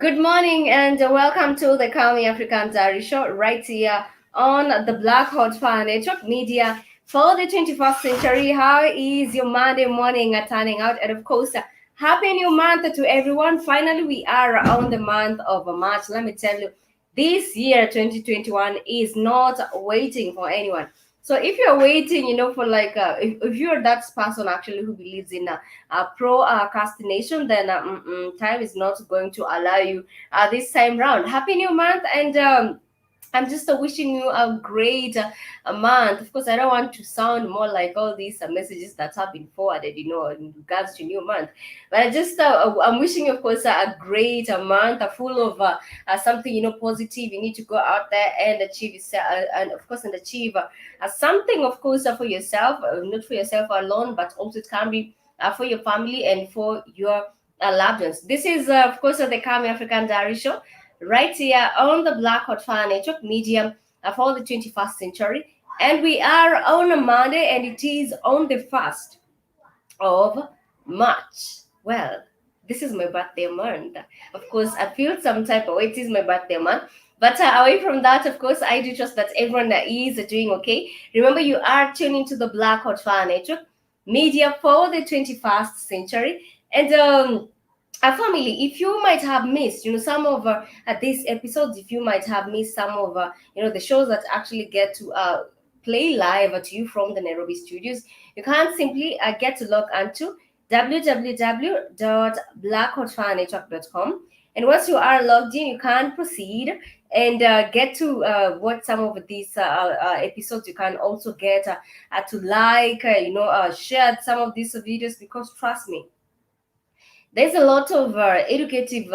Good morning and welcome to the Calmie African Diary Show right here on the Black Hot Fire Network Media for the 21st century. How is your Monday morning turning out? And of course, happy new month to everyone. Finally, we are on the month of March. Let me tell you, this year 2021 is not waiting for anyone. So if you're waiting, for like, if you're that person actually who believes in procrastination, then time is not going to allow you this time round. Happy new month, and I'm just wishing you a great month. Of course, I don't want to sound more like all these messages that have been forwarded, in regards to new month. But I'm wishing you, of course, a great month, full of something, positive. You need to go out there and achieve, and of course, and achieve something, of course, for yourself, not for yourself alone, but also it can be for your family and for your loved ones. This is, of course, the Calmie African Diary Show right here on the Black Hot Fire Network Medium for the 21st century. And we are on a Monday, and it is on the 1st of March. Well, this is my birthday month. Of course, I feel some type of way. It is my birthday month. But away from that, of course, I do trust that everyone is doing okay. Remember, you are tuning to the Black Hot Fire Network Media for the 21st century. And family, if you might have missed, some of these episodes, if you might have missed some of, the shows that actually get to play live to you from the Nairobi studios, you can simply get to log onto www.blackhotfirenetwork.com. And once you are logged in, you can proceed and get to watch some of these episodes. You can also get to like, share some of these videos, because trust me, there's a lot of educative,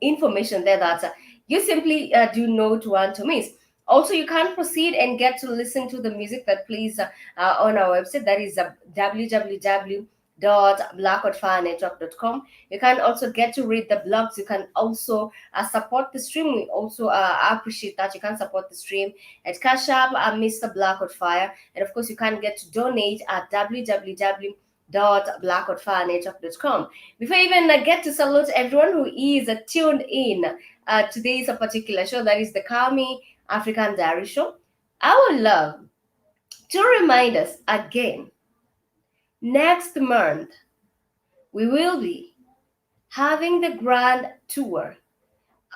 information there that you simply do not want to miss. Also, you can proceed and get to listen to the music that plays on our website. That is www.blackhotfirenetwork.com. You can also get to read the blogs. You can also support the stream. We also appreciate that you can support the stream at Cash App, Mr. Black Hot Fire. And of course, you can get to donate at www.blackhotfirenetwork.com. Before I even get to salute everyone who is tuned in today's particular show, that is the Calmie African Diary Show, I would love to remind us again, next month we will be having the grand tour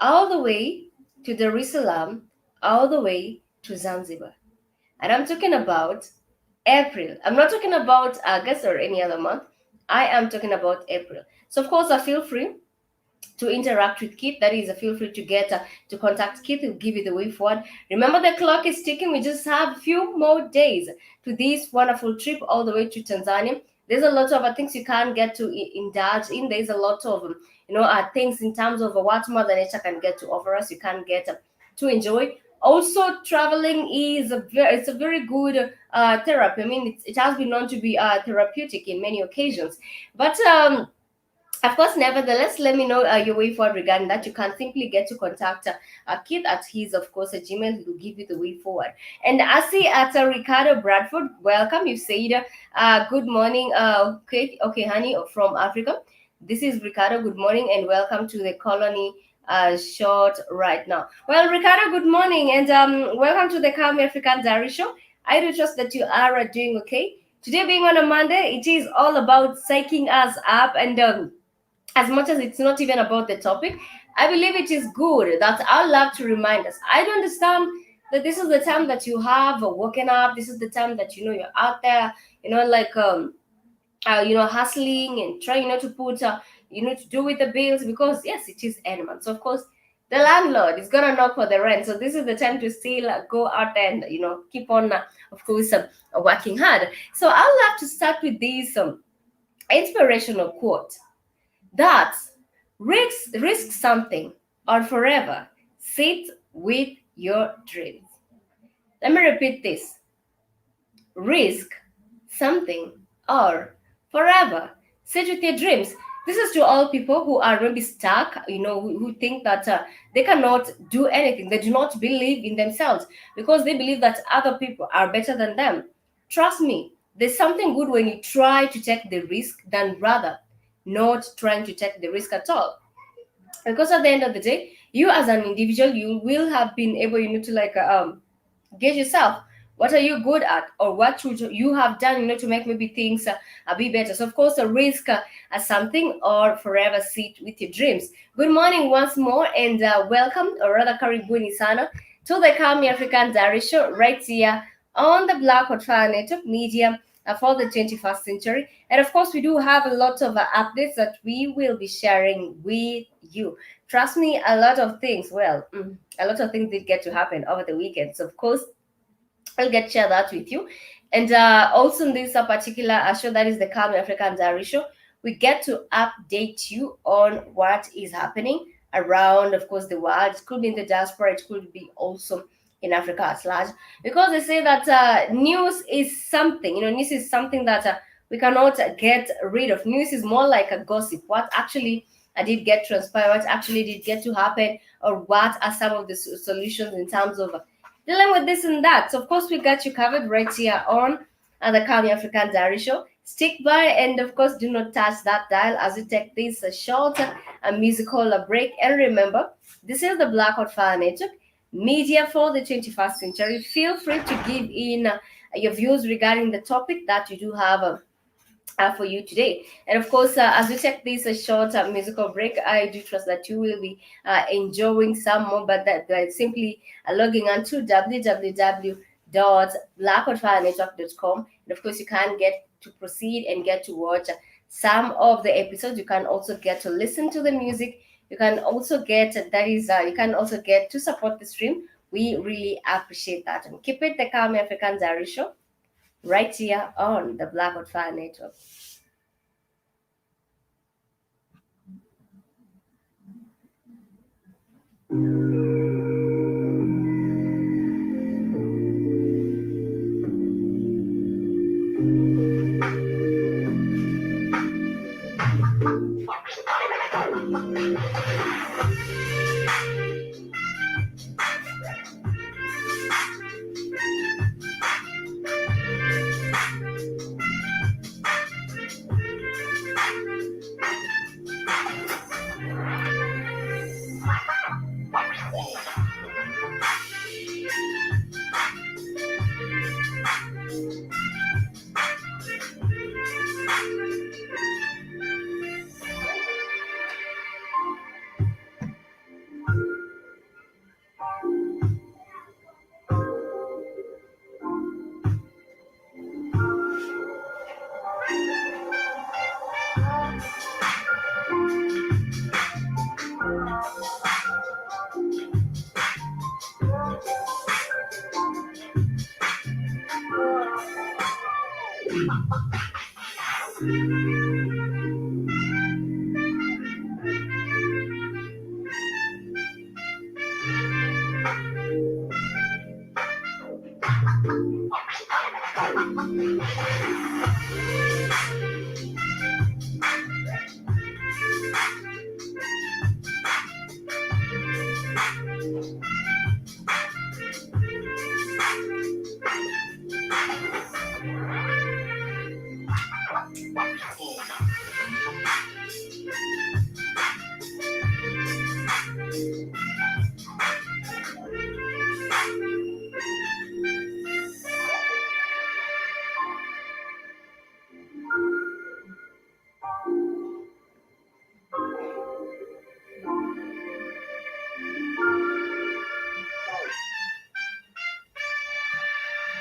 all the way to Dar es Salaam, all the way to Zanzibar. And I'm talking about April. I'm not talking about August or any other month. I am talking about April. So, of course, feel free to interact with Keith. That is, feel free to get to contact Keith. He'll give you the way forward. Remember, the clock is ticking. We just have a few more days to this wonderful trip all the way to Tanzania. There's a lot of things you can get to indulge in. There's a lot of things in terms of what Mother Nature can get to offer us. You can get to enjoy. Also, traveling is a very good therapy. I mean, it has been known to be therapeutic in many occasions. But of course, nevertheless, let me know your way forward regarding that. You can simply get to contact Keith at his, of course, Gmail. He will give you the way forward. And I see at Ricardo Bradford, welcome. You said good morning, okay, honey, from Africa. This is Ricardo. Good morning and welcome to the Colony short right now. Well, Ricardo, good morning and welcome to the Calmie African Diary Show. I do trust that you are doing okay. Today being on a Monday, it is all about psyching us up, and as much as it's not even about the topic, I believe it is good that I love to remind us. I do understand that this is the time that you have woken up. This is the time that you're out there, like hustling and trying to put to do with the bills, because yes, it is end month. So of course, the landlord is gonna knock for the rent. So this is the time to still go out and keep on, of course, working hard. So I'd love to start with this inspirational quote that risk something or forever sit with your dreams. Let me repeat this: risk something or forever sit with your dreams. This is to all people who are maybe stuck, who think that they cannot do anything. They do not believe in themselves because they believe that other people are better than them. Trust me, there's something good when you try to take the risk than rather not trying to take the risk at all. Because at the end of the day, you as an individual, you will have been able to like gauge yourself. What are you good at, or what should you have done to make maybe things a bit better? So of course, a risk as something or forever sit with your dreams. Good morning once more, and welcome, or rather karibuni sana, to the Calmie African Diary Show right here on the Black Hot Fire Network Media for the 21st century. And of course, we do have a lot of updates that we will be sharing with you. Trust me, a lot of things, a lot of things did get to happen over the weekend. So of course, I'll get share that with you. And also in this particular show, that is the Calm African Diary Show, we get to update you on what is happening around, of course, the world. It could be in the diaspora, it could be also in Africa at large. Because they say that news is something, news is something that we cannot get rid of. News is more like a gossip. What actually did get transpired, what actually did get to happen, or what are some of the solutions in terms of dealing with this and that. So, of course, we got you covered right here on the Calmie African Diary Show. Stick by, and of course, do not touch that dial as we take this short musical break. And remember, this is the Black Hot Fire Network, media for the 21st century. Feel free to give in your views regarding the topic that you do have. For you today. And of course, as we take this short musical break, I do trust that you will be enjoying some more, but that by simply logging on to www.blackhotfirenetwork.com. And of course, you can get to proceed and get to watch some of the episodes. You can also get to listen to the music. You can also get you can also get to support the stream. We really appreciate that. And keep it the Calm African Diary Show right here on the Black Hot Fire Network.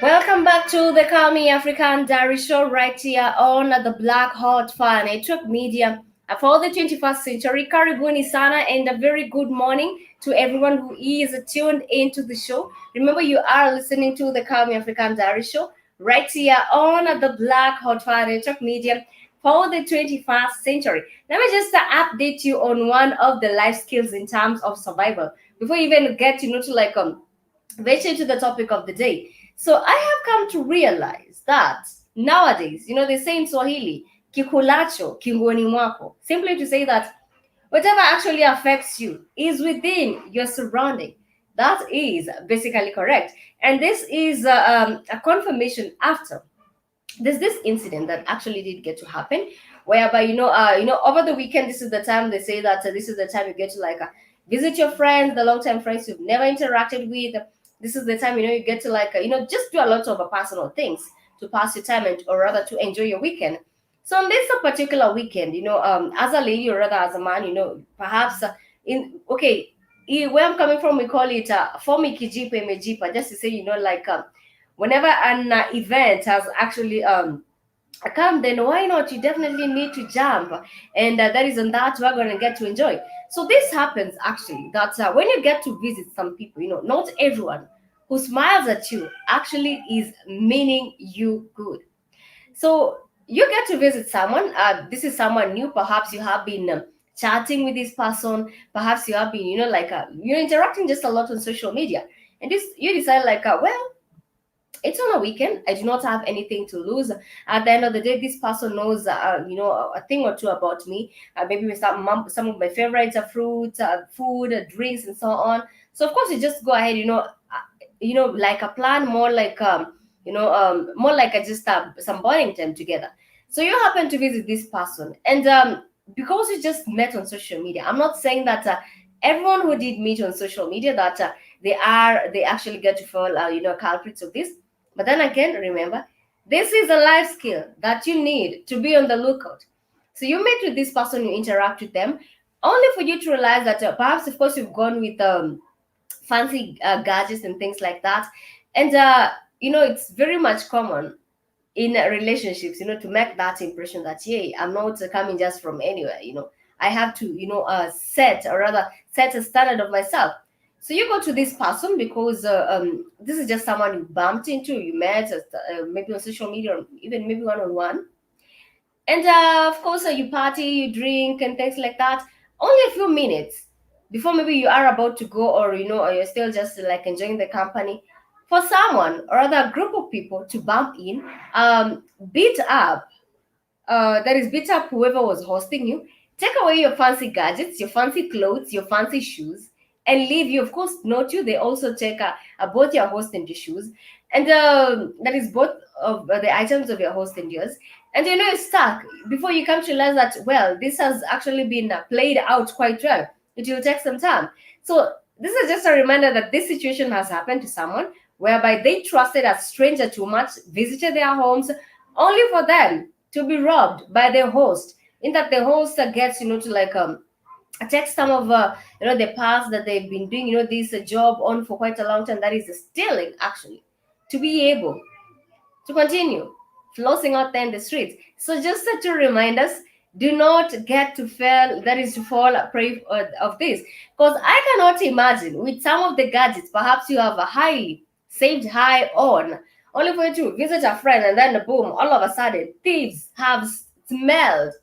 Welcome back to the Calmie African Diary Show right here on the Black Hot Fire Network Media for the 21st century. Karibuni sana and a very good morning to everyone who is tuned into the show. Remember, you are listening to the Calmie African Diary Show right here on the Black Hot Fire Network Media for the 21st century. Let me just update you on one of the life skills in terms of survival before you even get to venture into the topic of the day. So I have come to realize that nowadays, they say in Swahili, kikulacho kingoni mwako, simply to say that whatever actually affects you is within your surrounding. That is basically correct. And this is a confirmation after there's this incident that actually did get to happen whereby over the weekend, this is the time they say that this is the time you get to visit your friends, the long time friends you've never interacted with. This is the time you get to just do a lot of personal things to pass your time, and or rather to enjoy your weekend. So on this particular weekend, as a lady or rather as a man, perhaps in okay, where I'm coming from, we call it for me kijipa imejipa, just to say whenever an event has actually come, then why not? You definitely need to jump, and that is on that we're going to get to enjoy. So this happens actually that when you get to visit some people, not everyone who smiles at you actually is meaning you good. So you get to visit someone. This is someone new. Perhaps you have been chatting with this person. Perhaps you have been, you're interacting just a lot on social media, and this you decide well, it's on a weekend. I do not have anything to lose. At the end of the day, this person knows, a thing or two about me. Maybe with some of my favorites, fruits, food, drinks, and so on. So of course, you just go ahead, like a plan, more like more like just some bonding time together. So you happen to visit this person, and because you just met on social media, I'm not saying that everyone who did meet on social media that they actually get to fall culprits of this. But then again, remember, this is a life skill that you need to be on the lookout. So you meet with this person, you interact with them, only for you to realize that perhaps, of course, you've gone with fancy gadgets and things like that. And, it's very much common in relationships, to make that impression that, yay, I'm not coming just from anywhere, I have to, set or rather set a standard of myself. So you go to this person because this is just someone you bumped into, you met maybe on social media, or even maybe one on one. And of course, you party, you drink, and things like that. Only a few minutes before maybe you are about to go, or or you're still just like enjoying the company, for someone or other group of people to bump in, beat up, that is beat up whoever was hosting you, take away your fancy gadgets, your fancy clothes, your fancy shoes, and leave you. Of course, not you. They also take both your host and your shoes, and that is both of the items of your host and yours. And you're stuck before you come to realize that, well, this has actually been played out quite well. It will take some time. So this is just a reminder that this situation has happened to someone whereby they trusted a stranger too much, visited their homes, only for them to be robbed by the host. In that the host gets to check some of the past that they've been doing this job on for quite a long time, that is stealing actually, to be able to continue flossing out there in the streets. So just to remind us, do not get to fail, that is to fall prey of this, because I cannot imagine with some of the gadgets perhaps you have a highly saved high on, only for you to visit a friend and then boom, all of a sudden thieves have smelled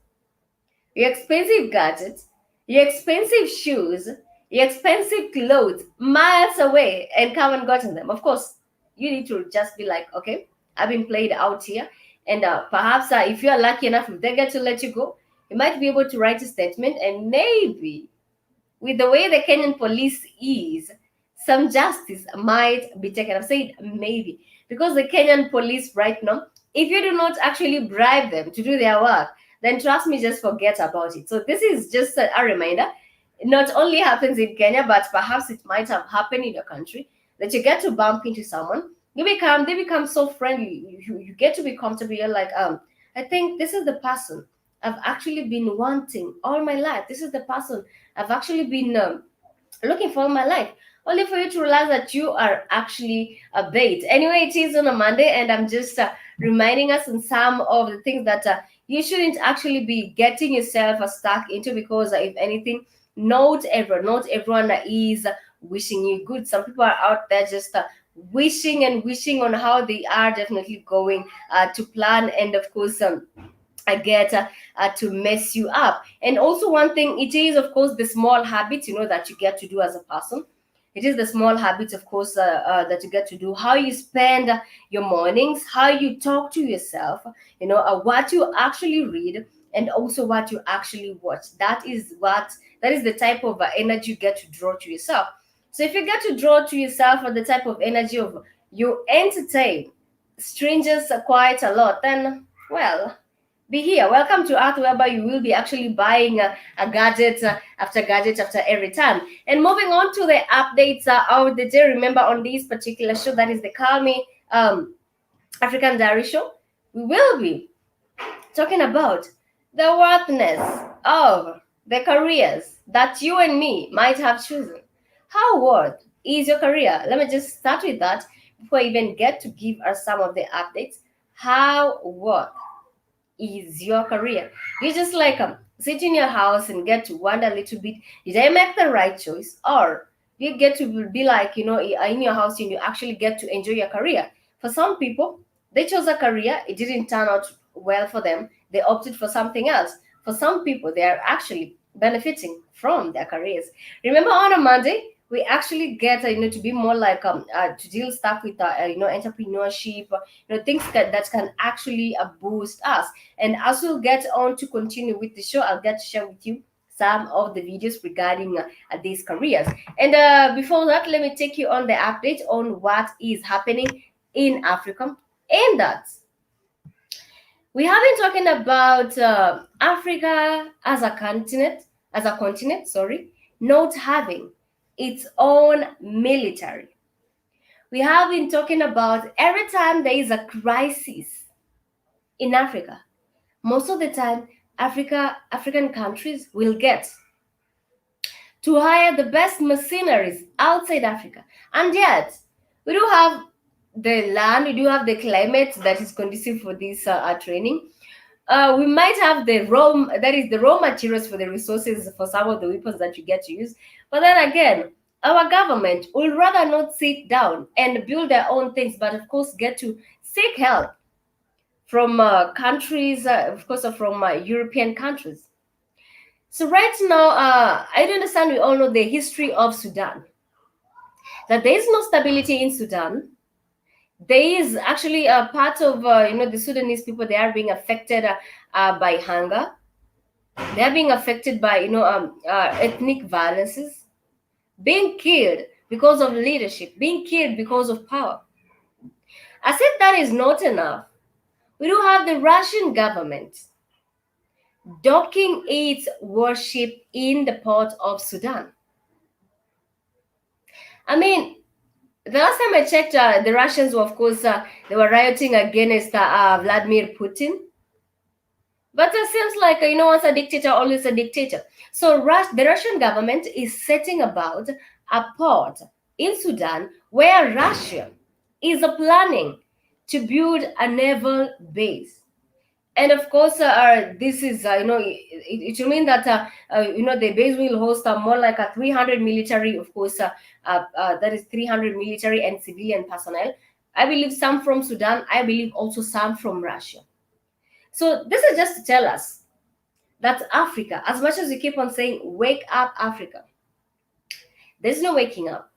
your expensive gadgets, your expensive shoes, your expensive clothes miles away and come and gotten them. Of course, you need to just be like, okay, I've been played out here. And perhaps if you are lucky enough, if they get to let you go, you might be able to write a statement, and maybe with the way the Kenyan police is, some justice might be taken. I'm saying maybe, because the Kenyan police right now, if you do not actually bribe them to do their work, then trust me, just forget about it. So this is just a reminder. It not only happens in Kenya, but perhaps it might have happened in your country, that you get to bump into someone, they become so friendly. You get to be comfortable. You're like, I think this is the person I've actually been wanting all my life. This is the person I've actually been looking for all my life. only for you to realize that you are actually a bait. Anyway, it is on a Monday, and I'm just reminding us on some of the things that you shouldn't actually be getting yourself stuck into, because if anything, not everyone is wishing you good. Some people are out there just wishing and wishing on how they are definitely going to plan, and of course, I get to mess you up. And also, one thing, it is of course the small habits, that you get to do as a person. It is the small habits, of course, that you get to do. How you spend your mornings, how you talk to yourself, what you actually read, and also what you actually watch. That is the type of energy you get to draw to yourself. So if you get to draw to yourself the type of energy of you entertain strangers quite a lot, then, well, be here. Welcome to Earth, whereby you will be actually buying a gadget after every time. And moving on to the updates of the day. Remember, on this particular show, that is the Calmie African Diary Show, we will be talking about the worthness of the careers that you and me might have chosen. How worth is your career? Let me just start with that before I even get to give us some of the updates. How worth is your career? You just like sit in your house and get to wonder a little bit, did I make the right choice? Or you get to be like, in your house and you actually get to enjoy your career. For some people, they chose a career, it didn't turn out well for them, they opted for something else. For some people, they are actually benefiting from their careers. Remember, on a Monday, we actually get to be more like to deal stuff with entrepreneurship, things that can actually boost us. And as we'll get on to continue with the show, I'll get to share with you some of the videos regarding these careers. And before that, let me take you on the update on what is happening in Africa. And that we have been talking about Africa as a continent, sorry, not having its own military. We have been talking about every time there is a crisis in Africa, most of the time African countries will get to hire the best mercenaries outside Africa. And yet, we do have the land, we do have the climate that is conducive for this training. We might have the raw materials for the resources for some of the weapons that you get to use. But then again, our government will rather not sit down and build their own things, but of course get to seek help from countries, of course, from European countries. So right now, I do understand, we all know the history of Sudan, that there is no stability in Sudan. There is actually a part of the Sudanese people, they are being affected by hunger. They are being affected by ethnic violences, being killed because of leadership, being killed because of power. As if that is not enough, we do have the Russian government docking its warship in the port of Sudan. I mean, the last time I checked, the Russians were, of course, they were rioting against Vladimir Putin. But it seems like, once a dictator, always a dictator. So the Russian government is setting about a port in Sudan where Russia is planning to build a naval base. And of course, this is, it will mean that, the base will host more like a 300 military, of course, that is 300 military and civilian personnel. I believe some from Sudan, I believe also some from Russia. So this is just to tell us that Africa, as much as we keep on saying, wake up, Africa, there's no waking up.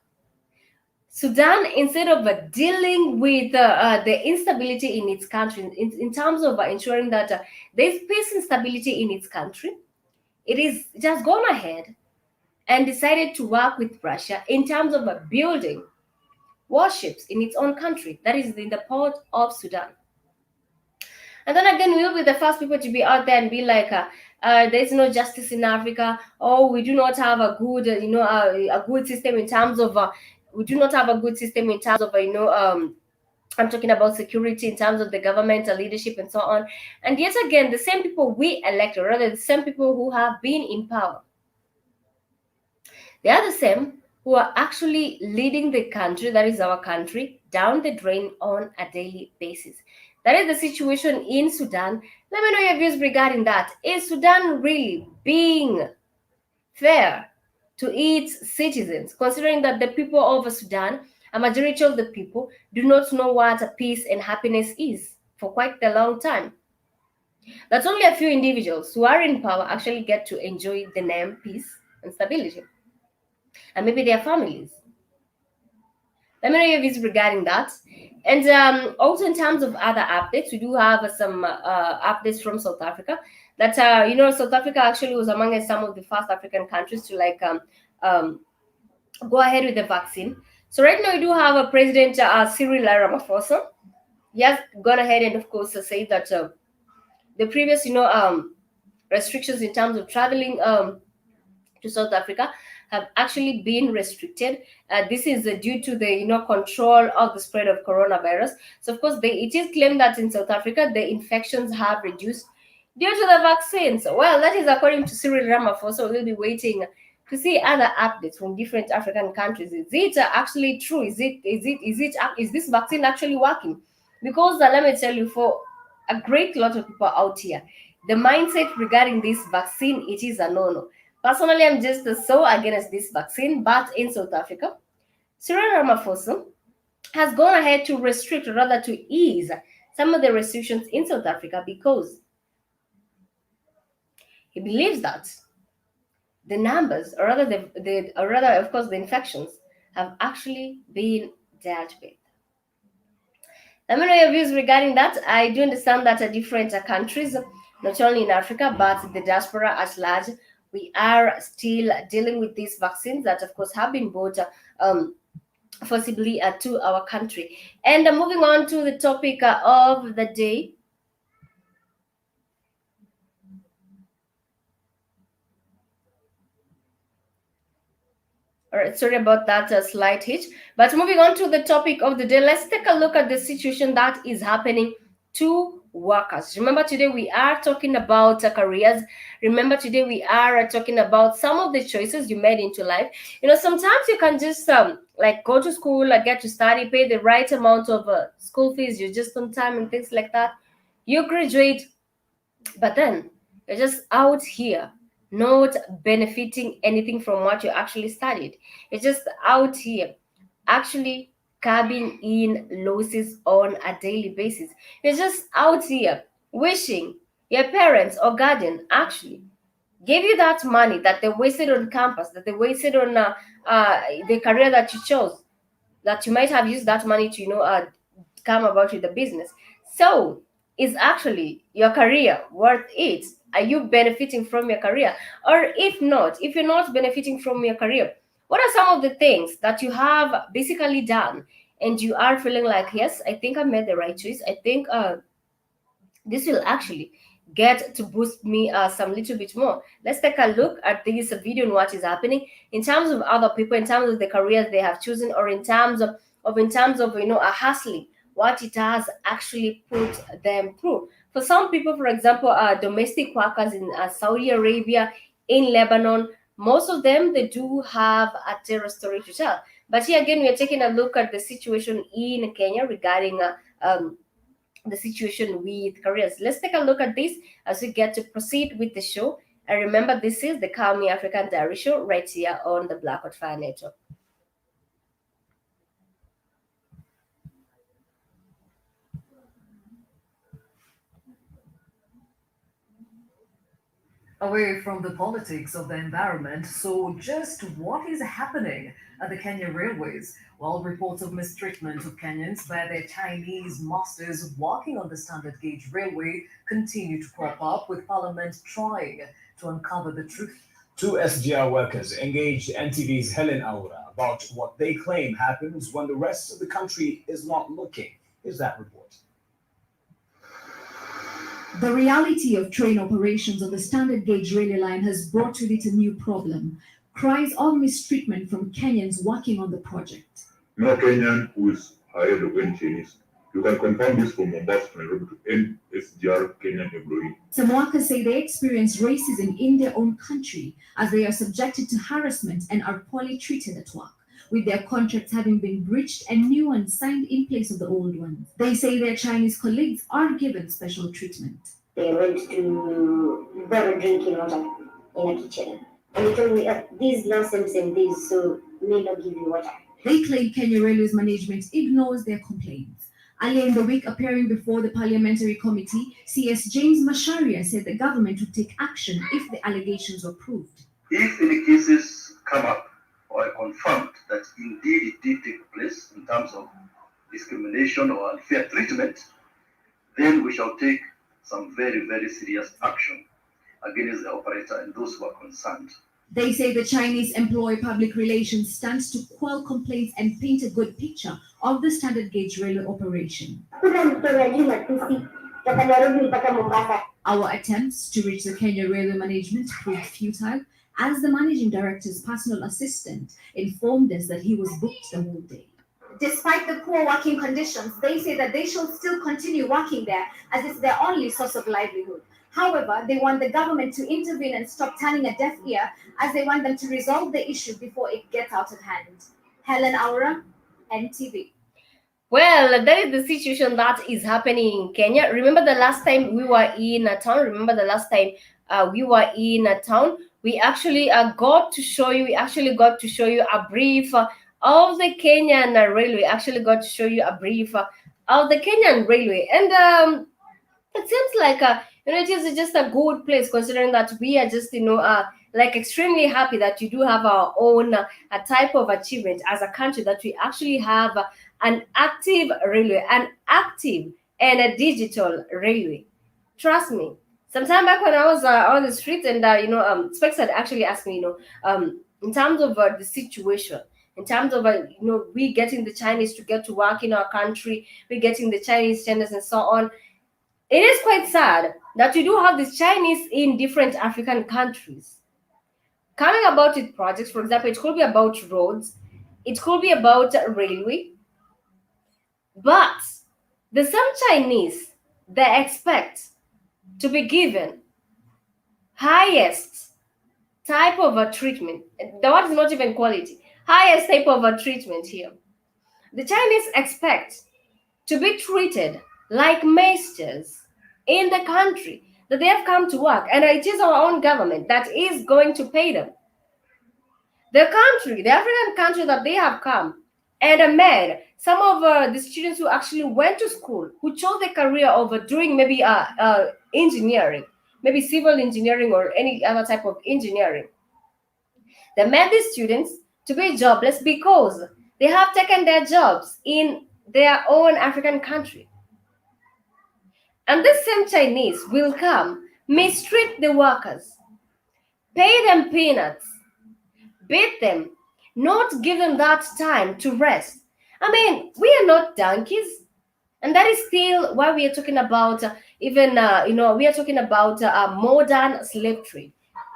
Sudan, instead of dealing with the instability in its country, in terms of ensuring that there's peace and stability in its country, it has gone ahead and decided to work with Russia in terms of building warships in its own country, that is in the port of Sudan. And then again, we'll be the first people to be out there and be like, there's no justice in Africa. Oh, we do not have a good, a good system in terms of, we do not have a good system in terms of, I'm talking about security in terms of the governmental leadership and so on. And yet again, the same people we elect, or rather the same people who have been in power, they are the same who are actually leading the country, that is our country, down the drain on a daily basis. That is the situation in Sudan. Let me know your views regarding that. Is Sudan really being fair to its citizens, considering that the people of Sudan, a majority of the people, do not know what peace and happiness is for quite a long time? That only a few individuals who are in power actually get to enjoy the name peace and stability, and maybe their families. Let me know your views regarding that. And also, in terms of other updates, we do have some updates from South Africa. That South Africa actually was among some of the first African countries to um, go ahead with the vaccine. So right now, we do have a President Cyril Ramaphosa. He has gone ahead and, of course, say that the previous, restrictions in terms of traveling to South Africa have actually been restricted. This is due to the control of the spread of coronavirus. So of course, it is claimed that in South Africa the infections have reduced due to the vaccines. Well, that is according to Cyril Ramaphosa. We'll be waiting to see other updates from different African countries. Is it actually true? Is this vaccine actually working? Because let me tell you, for a great lot of people out here, the mindset regarding this vaccine, it is a no-no. Personally, I'm just so against this vaccine, but in South Africa, Cyril Ramaphosa has gone ahead to restrict, or rather to ease some of the restrictions in South Africa because he believes that the numbers, or rather or rather, of course, the infections have actually been dealt with. Let me know your views regarding that. I do understand that different countries, not only in Africa, but the diaspora at large, we are still dealing with these vaccines that, of course, have been bought forcibly to our country. And moving on to the topic of the day. All right, sorry about that slight hitch. But moving on to the topic of the day, let's take a look at the situation that is happening to workers. Remember, today we are talking about careers. Remember, today we are talking about some of the choices you made into life. Sometimes you can just like go to school, like get to study, pay the right amount of school fees, you're just on time and things like that. You graduate, but then you're just out here not benefiting anything from what you actually studied. You're just out here actually cabin in losses on a daily basis. You're just out here wishing your parents or guardian actually gave you that money that they wasted on campus, that they wasted on the career that you chose, that you might have used that money to come about with the business. So, is actually your career worth it? Are you benefiting from your career? Or if you're not benefiting from your career, what are some of the things that you have basically done and you are feeling like, yes, I think I made the right choice. I think this will actually get to boost me some little bit more. Let's take a look at this video and what is happening in terms of other people, in terms of the careers they have chosen, or in terms of a hustling, what it has actually put them through. For some people, for example, domestic workers in Saudi Arabia, in Lebanon, most of them, they do have a terror story to tell. But here again, we are taking a look at the situation in Kenya regarding the situation with careers. Let's take a look at this as we get to proceed with the show. And remember, this is the Calmie African Diary Show right here on the Black Hot Fire Network. Away from the politics of the environment, so just what is happening at the Kenya railways? Well, reports of mistreatment of Kenyans by their Chinese masters working on the standard gauge railway continue to crop up, with Parliament trying to uncover the truth. Two SGR workers engaged NTV's Helen Aura about what they claim happens when the rest of the country is not looking. Here's that report. The reality of train operations on the standard gauge railway line has brought with it a new problem. Cries of mistreatment from Kenyans working on the project. No Kenyan who is ahead of any Chinese. You can confirm this from Mombasa to Nairobi to NSGR Kenyan employee. Some workers say they experience racism in their own country as they are subjected to harassment and are poorly treated at work, with their contracts having been breached and new ones signed in place of the old ones. They say their Chinese colleagues are given special treatment. They went to borrow drinking water in a kitchen. And they told me, these nonsense and this, so may not give you water. They claim Kenya Railways management ignores their complaints. Earlier in the week, appearing before the parliamentary committee, CS James Masharia said the government would take action if the allegations were proved. If any cases come up or are confirmed that indeed it did take place in terms of discrimination or unfair treatment, then we shall take some very, very serious action against the operator and those who are concerned. They say the Chinese employ public relations stands to quell complaints and paint a good picture of the standard gauge railway operation. Our attempts to reach the Kenya Railway management proved futile, as the managing director's personal assistant informed us that he was booked the whole day. Despite the poor working conditions, they say that they shall still continue working there as it's their only source of livelihood. However, they want the government to intervene and stop turning a deaf ear, as they want them to resolve the issue before it gets out of hand. Helen Aura, NTV. Well, that is the situation that is happening in Kenya. Remember the last time we were in a town? We actually got to show you a brief of the Kenyan railway. And it seems like it is just a good place, considering that we are just like extremely happy that you do have our own a type of achievement as a country, that we actually have an active railway, an active and a digital railway. Trust me. Sometime back when I was on the street, and Specs had actually asked me, in terms of the situation, in terms of we getting the Chinese to get to work in our country, we getting the Chinese tenders and so on. It is quite sad that we do have these Chinese in different African countries coming about with projects. For example, it could be about roads, it could be about railway, but the some Chinese, they expect to be given highest type of a treatment. The word is not even quality. Highest type of a treatment here. The Chinese expect to be treated like masters in the country that they have come to work, and it is our own government that is going to pay them. The country, the African country that they have come and made some of the students who actually went to school, who chose their career over doing maybe engineering, maybe civil engineering or any other type of engineering. They made these students to be jobless because they have taken their jobs in their own African country. And this same Chinese will come, mistreat the workers, pay them peanuts, beat them, not give them that time to rest. I mean, we are not donkeys. And that is still why we are talking about we are talking about modern slave trade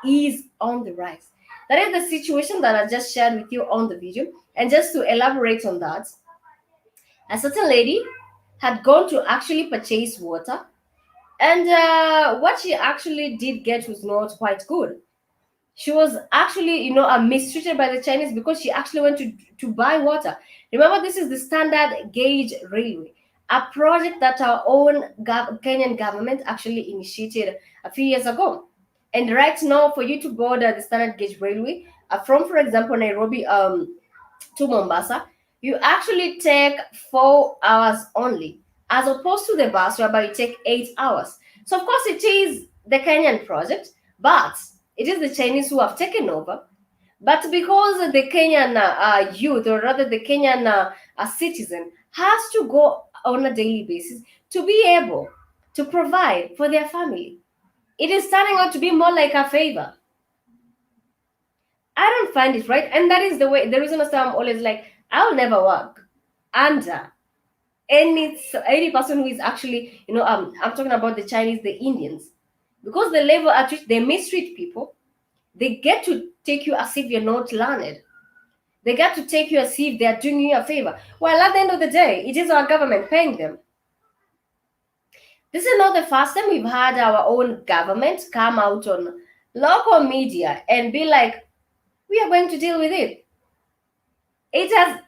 is on the rise. That is the situation that I just shared with you on the video. And just to elaborate on that, a certain lady had gone to actually purchase water, and what she actually did get was not quite good. She was actually mistreated by the Chinese because she actually went to buy water. Remember, this is the standard gauge railway, a project that our own Kenyan government actually initiated a few years ago. And right now, for you to board the standard gauge railway from, for example, Nairobi to Mombasa, you actually take 4 hours only, as opposed to the bus whereby you take 8 hours. So, of course, it is the Kenyan project, but it is the Chinese who have taken over. But because the Kenyan youth, or rather the Kenyan citizen, has to go on a daily basis to be able to provide for their family, it is turning out to be more like a favor. I don't find it right. And that is the reason I'm always like, I'll never work under any person who is actually, I'm talking about the Chinese, the Indians, because the level at which they mistreat people, they get to take you as if you're not learned. They get to take you as if they're doing you a favor. Well, at the end of the day, it is our government paying them. This is not the first time we've had our own government come out on local media and be like, we are going to deal with it.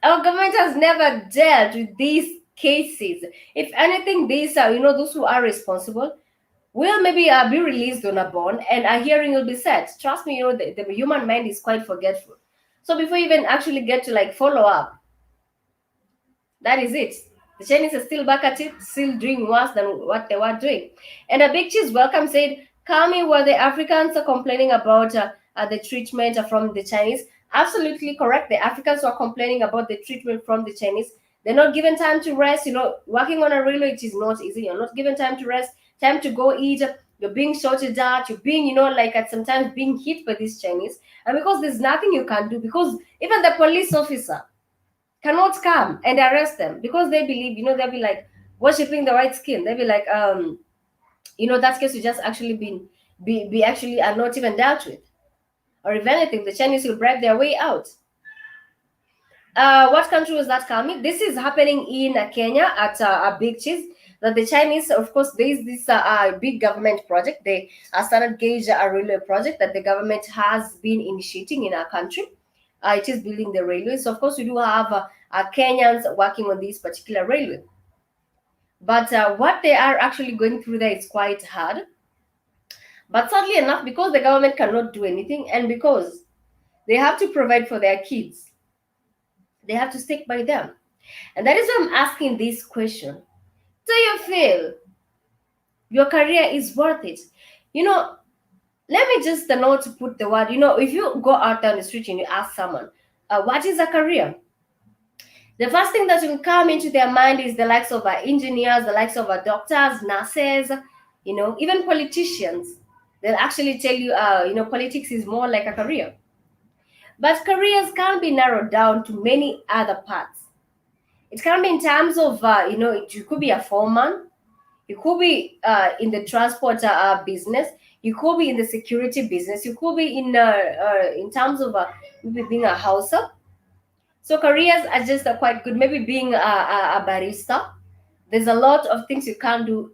Our government has never dealt with these cases. If anything, these are, those who are responsible will maybe be released on a bond and a hearing will be set. Trust me, the human mind is quite forgetful. So before you even actually get to like follow up, that is it. The Chinese are still back at it, still doing worse than what they were doing. And a big cheese welcome said, Calmie, were the Africans are complaining about the treatment from the Chinese? Absolutely correct. The Africans were complaining about the treatment from the Chinese. They're not given time to rest. Working on a railway, it is not easy. You're not given time to rest, time to go eat. You're being shouted at. You're being, like at sometimes being hit by these Chinese. And because there's nothing you can do, because even the police officer cannot come and arrest them because they believe, they'll be like worshipping the white skin. They'll be like, that case will just actually be actually are not even dealt with. Or if anything, the Chinese will bribe their way out. What country was that coming? This is happening in Kenya at a big cheese. That the Chinese, of course, there is this big government project. They started Gauge a railway project that the government has been initiating in our country. It is building the railway. So, of course, we do have Kenyans working on this particular railway. But what they are actually going through there is quite hard. But sadly enough, because the government cannot do anything and because they have to provide for their kids, they have to stick by them. And that is why I'm asking this question. Do you feel your career is worth it? Let me just not to put the word, if you go out down the street and you ask someone, what is a career? The first thing that will come into their mind is the likes of engineers, the likes of doctors, nurses, even politicians. They'll actually tell you, politics is more like a career. But careers can be narrowed down to many other parts. It can be in terms of, you could be a foreman, you could be in the transport business, you could be in the security business, you could be in terms of maybe being a houser. So careers are just quite good. Maybe being a barista. There's a lot of things you can do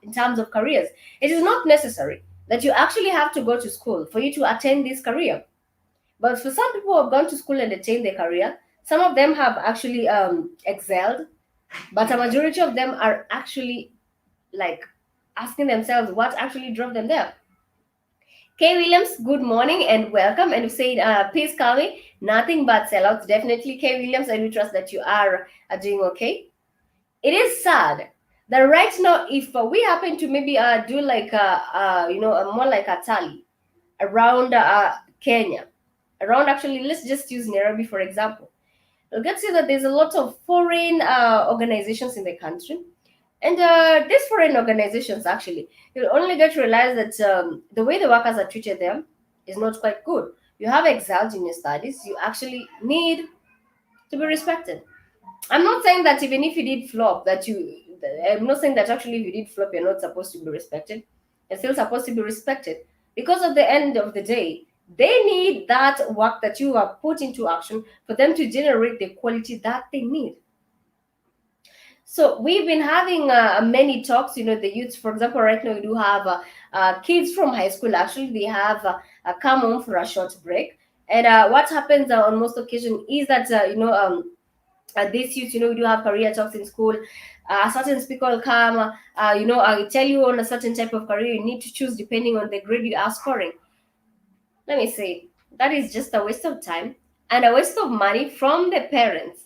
in terms of careers. It is not necessary that you actually have to go to school for you to attain this career. But for some people who have gone to school and attained their career, some of them have actually excelled, but a majority of them are actually like asking themselves what actually drove them there. Kay Williams, good morning and welcome. And you said, peace, Calmie. Nothing but sellouts. Definitely, Kay Williams, and we trust that you are doing okay. It is sad that right now, if we happen to maybe do like more like a tally around Kenya, around actually, let's just use Nairobi for example. You'll get to see that there's a lot of foreign organizations in the country. And these foreign organizations, actually, you'll only get to realize that the way the workers are treated them is not quite good. You have excelled in your studies, you actually need to be respected. I'm not saying that even if you did flop, I'm not saying that actually if you did flop, you're not supposed to be respected. You're still supposed to be respected. Because at the end of the day, they need that work that you have put into action for them to generate the quality that they need. So we've been having many talks, the youths, for example, right now we do have kids from high school, actually, they have come home for a short break. And what happens on most occasions is that, these youths, we do have career talks in school. A certain speaker will come, I tell you on a certain type of career you need to choose depending on the grade you are scoring. Let me say, that is just a waste of time and a waste of money from the parents.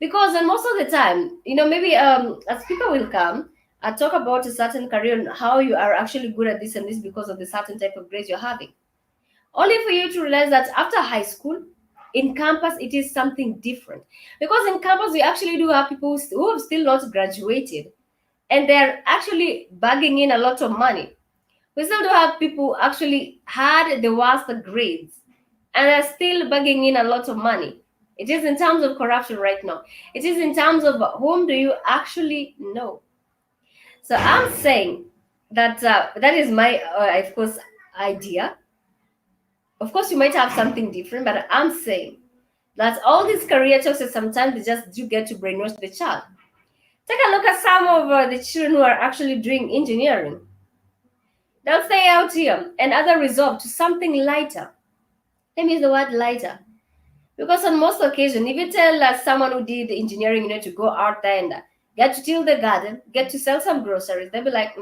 Because most of the time, maybe a speaker will come and talk about a certain career and how you are actually good at this and this because of the certain type of grades you're having. Only for you to realize that after high school, in campus, it is something different. Because in campus, we actually do have people who have still not graduated and they're actually bagging in a lot of money. We still do have people who actually had the worst grades and are still bagging in a lot of money. It is in terms of corruption right now. It is in terms of whom do you actually know. So I'm saying that that is my, of course, idea. Of course, you might have something different, but I'm saying that all these career choices, sometimes they just do get to brainwash the child. Take a look at some of the children who are actually doing engineering. They'll stay out here and other resort to something lighter. Let me use the word lighter. Because on most occasions, if you tell someone who did engineering, to go out there and get to till the garden, get to sell some groceries, they'll be like,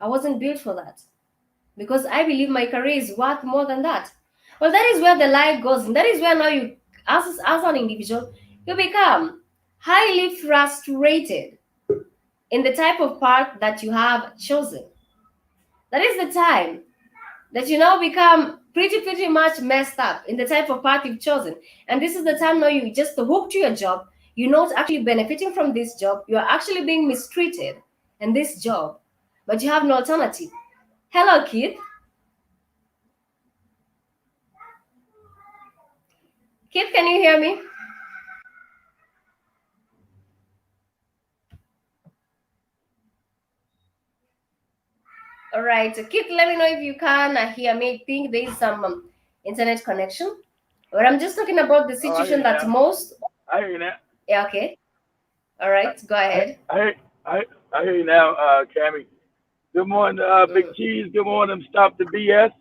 I wasn't built for that. Because I believe my career is worth more than that. Well, that is where the lie goes. And that is where now you, as an individual, you become highly frustrated in the type of path that you have chosen. That is the time that you now become pretty much messed up in the type of path you've chosen. And this is the time now you just hook to your job. You're not actually benefiting from this job. You're actually being mistreated in this job, but you have no alternative. Hello, Keith. Keith, can you hear me? All right, Keith, let me know if you can hear me. I think there is some internet connection. But I'm just talking about the situation that most. I hear you now. Yeah, okay. All right, go ahead. I hear you now, Calmie. Good morning, Big Cheese. Good morning, Stop the BS.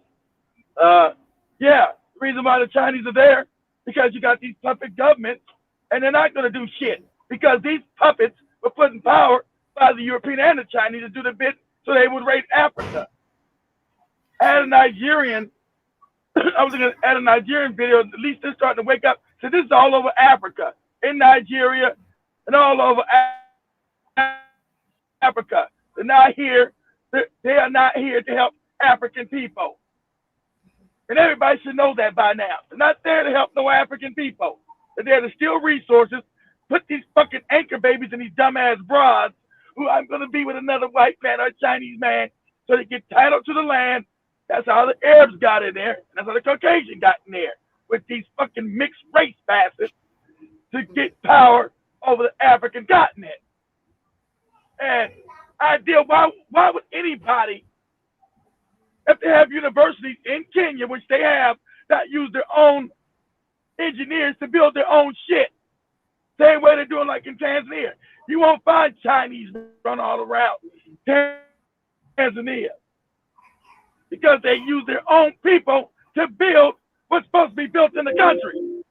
Yeah, the reason why the Chinese are there, because you got these puppet governments, and they're not going to do shit, because these puppets were put in power by the European and the Chinese to do the bit so they would raid Africa. I had a Nigerian, I was going to add a Nigerian video, at least they're starting to wake up. So this is all over Africa, in Nigeria, and all over Africa. They're not here, they are not here to help African people. And everybody should know that by now. They're not there to help no African people. They're there to steal resources, put these fucking anchor babies in these dumbass broads who I'm going to be with another white man or a Chinese man so they get titled to the land. That's how the Arabs got in there. And that's how the Caucasian got in there with these fucking mixed race bastards to get power over the African continent. And why would anybody, if they have universities in Kenya, which they have, that use their own engineers to build their own shit? Same way they're doing like in Tanzania. You won't find Chinese run all around Tanzania because they use their own people to build what's supposed to be built in the country.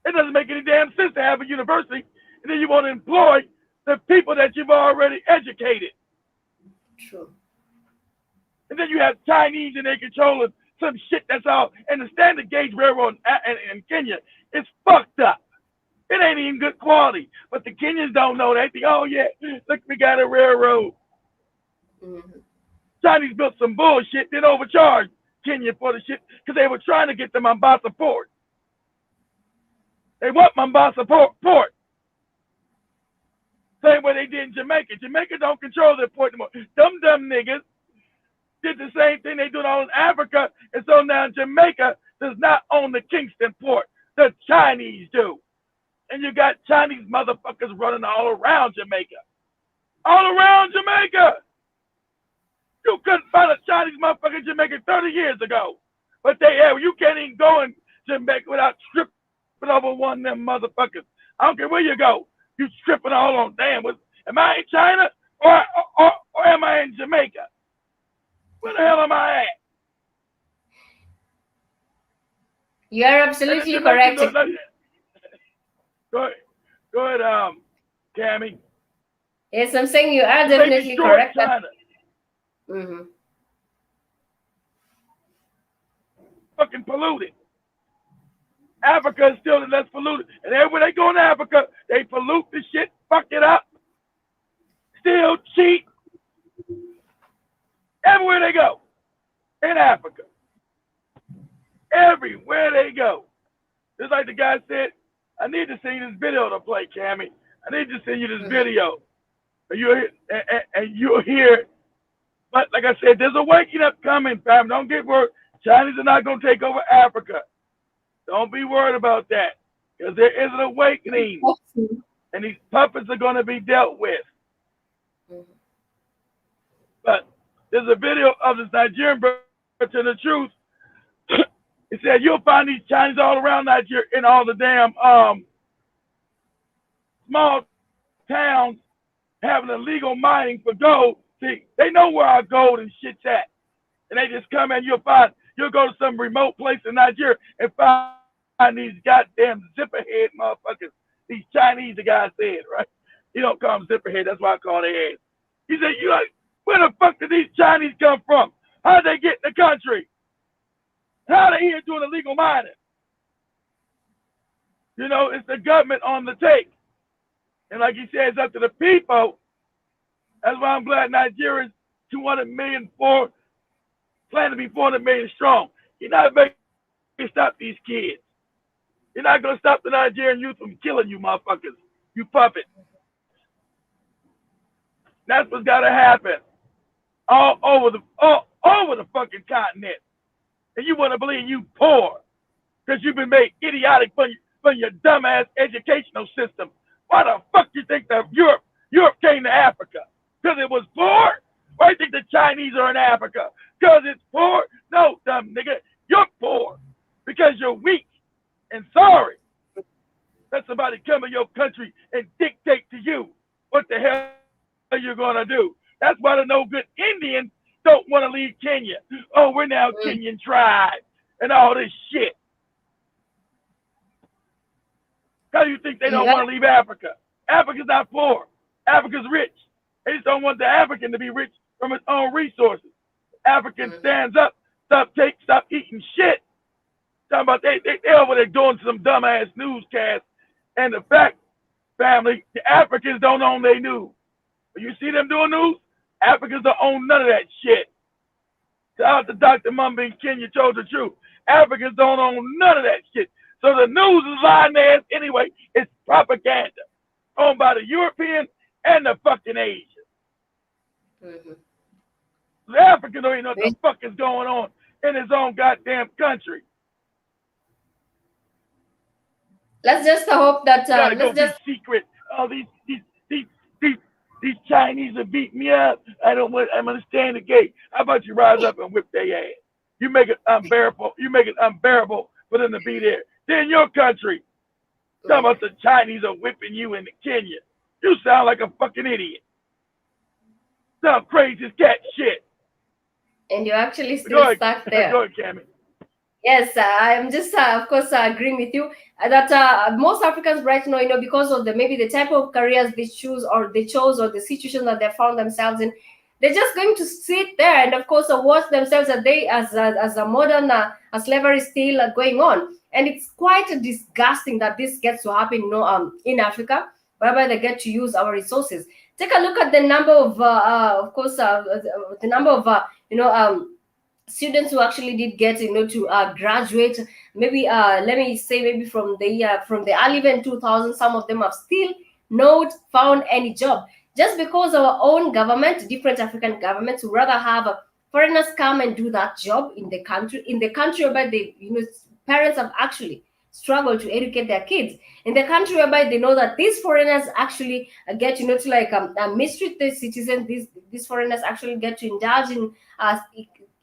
It doesn't make any damn sense to have a university and then you want to employ the people that you've already educated. True. And then you have Chinese and they're controlling some shit that's all. And the standard gauge railroad in Kenya is fucked up. It ain't even good quality. But the Kenyans don't know that. They think, oh yeah, look, we got a railroad. Mm-hmm. Chinese built some bullshit, then overcharged Kenya for the shit because they were trying to get the Mombasa port. They want Mombasa port. Same way they did in Jamaica. Jamaica don't control their port anymore. Dumb niggas did the same thing they do all in Africa, and so now Jamaica does not own the Kingston port. The Chinese do. And you got Chinese motherfuckers running all around Jamaica. All around Jamaica. You couldn't find a Chinese motherfucker in Jamaica 30 years ago. But they have. You can't even go in Jamaica without tripping over one of them motherfuckers. I don't care where you go. You tripping all on. Damn, am I in China or am I in Jamaica? Where the hell am I at? You are absolutely correct. Go ahead, Calmie. Yes, I'm saying you are definitely correct. Mm-hmm. Fucking polluted. Africa is still the less polluted. And everywhere they go in Africa, they pollute the shit, fuck it up, still cheat. Everywhere they go in Africa. Everywhere they go. Just like the guy said, I need to send you this video to play, Calmie. I need to send you this video. And you'll hear. But like I said, there's a waking up coming, fam. Don't get worried. Chinese are not going to take over Africa. Don't be worried about that. Because there is an awakening. And these puppets are going to be dealt with. But there's a video of this Nigerian brother to the truth. It said you'll find these Chinese all around Nigeria in all the damn small towns having illegal mining for gold. See, they know where our gold and shit's at. And they just come in, you'll go to some remote place in Nigeria and find these goddamn zipperhead motherfuckers. These Chinese, the guy said, right? You don't call them zipperhead, that's why I call their heads. He said, you like, where the fuck did these Chinese come from? How'd they get in the country? How are they here doing illegal mining? You know, it's the government on the take. And like he said, it's up to the people. That's why I'm glad Nigeria's 200 million plan to be 400 million strong. You're not going to stop these kids. You're not going to stop the Nigerian youth from killing you motherfuckers. You puppet. That's what's got to happen. All over the fucking continent. And you want to believe you poor because you've been made idiotic from your dumbass educational system. Why the fuck do you think that Europe came to Africa? Because it was poor? Why do you think the Chinese are in Africa? Because it's poor? No, dumb nigga. You're poor because you're weak and sorry. Let somebody come in your country and dictate to you what the hell you're going to do. That's why the no good Indians don't want to leave Kenya. Oh, we're now Kenyan tribe and all this shit. How do you think they don't want to leave Africa? Africa's not poor. Africa's rich. They just don't want the African to be rich from his own resources. African stands up, stop eating shit. Talking about they over there doing some dumbass newscasts. And the fact, family, the Africans don't own their news. When you see them doing news, Africans don't own none of that shit. Shout out to Dr. Mumba in Kenya told the truth. Africans don't own none of that shit. So the news is lying there anyway. It's propaganda owned by the Europeans and the fucking Asians. The African don't even know what the fuck is going on in his own goddamn country. Let's just hope that let's just secret. Oh, these Chinese are beating me up. I understand the game. How about you rise up and whip their ass? You make it unbearable. You make it unbearable for them to be there. They're in your country. Talking about the Chinese are whipping you in Kenya. You sound like a fucking idiot. Sound crazy as cat shit. And you're actually still stuck there. Go ahead, Calmie. Yes, I'm just, of course, agreeing with you that most Africans right now, because of maybe the type of careers they chose or the situation that they found themselves in, they're just going to sit there and, of course, watch themselves as a modern slavery is still going on. And it's quite disgusting that this gets to happen, in Africa, whereby they get to use our resources. Take a look at the number of course, the number of, students who actually did get to graduate. Maybe let me say maybe from the early 2000s, some of them have still not found any job just because our own government, different African governments, would rather have foreigners come and do that job in the country whereby they parents have actually struggled to educate their kids, in the country whereby they know that these foreigners actually get to mistreat the citizens. These foreigners actually get to indulge in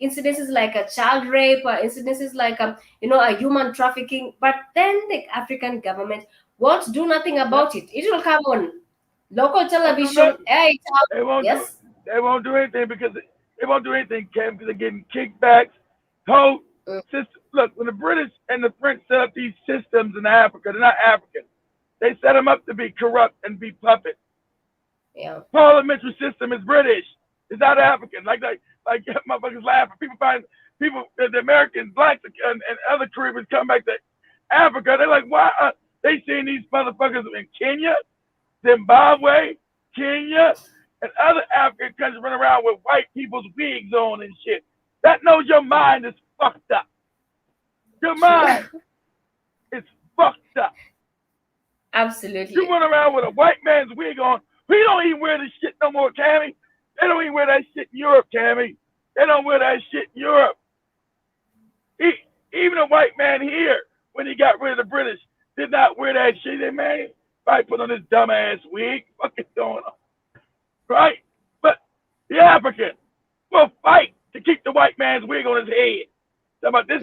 incidences like a child rape, incidences like a human trafficking, but then the African government won't do nothing about it. It will come on local television. They won't do anything because they won't do anything, Cam, because they're getting kickbacks. Look, when the British and the French set up these systems in Africa, they're not African. They set them up to be corrupt and be puppets. Yeah. Parliamentary system is British. It's not African. Like motherfuckers laughing. The Americans, blacks, and other Caribbeans come back to Africa. They're like, why? They seeing these motherfuckers in Kenya, Zimbabwe, Kenya, and other African countries run around with white people's wigs on and shit. That knows your mind is fucked up. Your mind is fucked up. Absolutely. You run around with a white man's wig on. We don't even wear this shit no more, Calmie. They don't even wear that shit in Europe, Calmie. They don't wear that shit in Europe. Even a white man here, when he got rid of the British, did not wear that shit. They man, probably put on this dumbass wig. What is going on? Right? But the African will fight to keep the white man's wig on his head. About this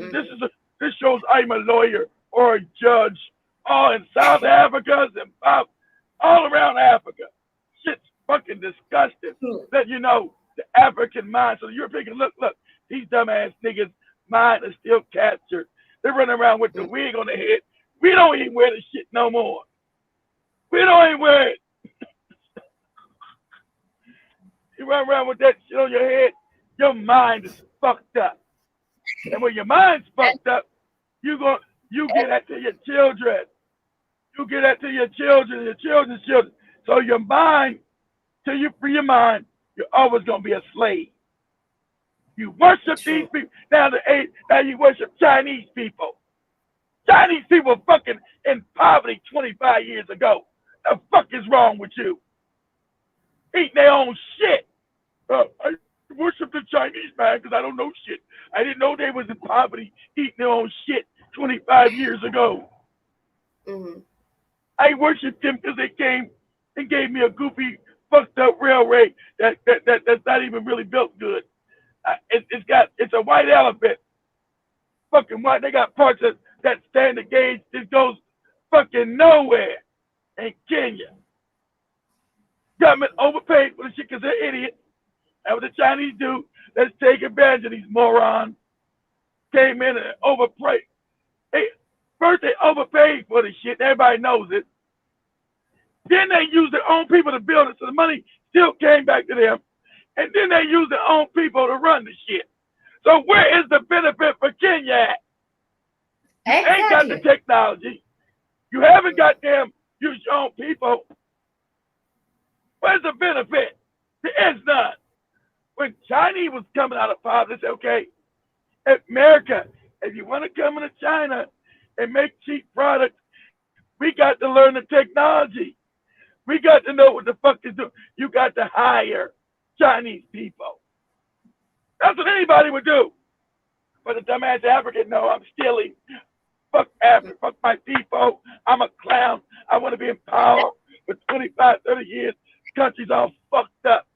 shows I'm a lawyer or a judge. Oh, in South Africa, Zimbabwe, all around Africa. Shit's fucking disgusting. Let you know the African mind. So the European can look, these dumbass niggas' mind is still captured. They're running around with the wig on their head. We don't even wear the shit no more. We don't even wear it. You run around with that shit on your head, your mind is fucked up. And when your mind's fucked up, you get that to your children. You get that to your children, your children's children. So your mind, till you free your mind, you're always gonna be a slave. You worship these people. Now you worship Chinese people. Chinese people were fucking in poverty 25 years ago. The fuck is wrong with you? Eating their own shit. I worship the Chinese man because I don't know shit. I didn't know they was in poverty eating their own shit 25 years ago. Mm-hmm. I worshiped them because they came and gave me a goofy, fucked up railway that's not even really built good. It's a white elephant. Fucking white. They got parts that standard gauge that goes fucking nowhere in Kenya. Government overpaid for the shit because they're idiots. That's what the Chinese do. Let's take advantage of these morons. Came in and overpaid. First they overpaid for the shit. Everybody knows it. Then they used their own people to build it, so the money still came back to them. And then they used their own people to run the shit. So where is the benefit for Kenya at? You ain't got the technology. You haven't got them use your own people. Where's the benefit? There is none. When Chinese was coming out of poverty, they said, okay, America, if you want to come into China and make cheap products, we got to learn the technology. We got to know what the fuck to do. You got to hire Chinese people. That's what anybody would do. But the dumbass African, no, I'm stealing. Fuck Africa, fuck my people. I'm a clown. I want to be in power for 25, 30 years. Country's all fucked up.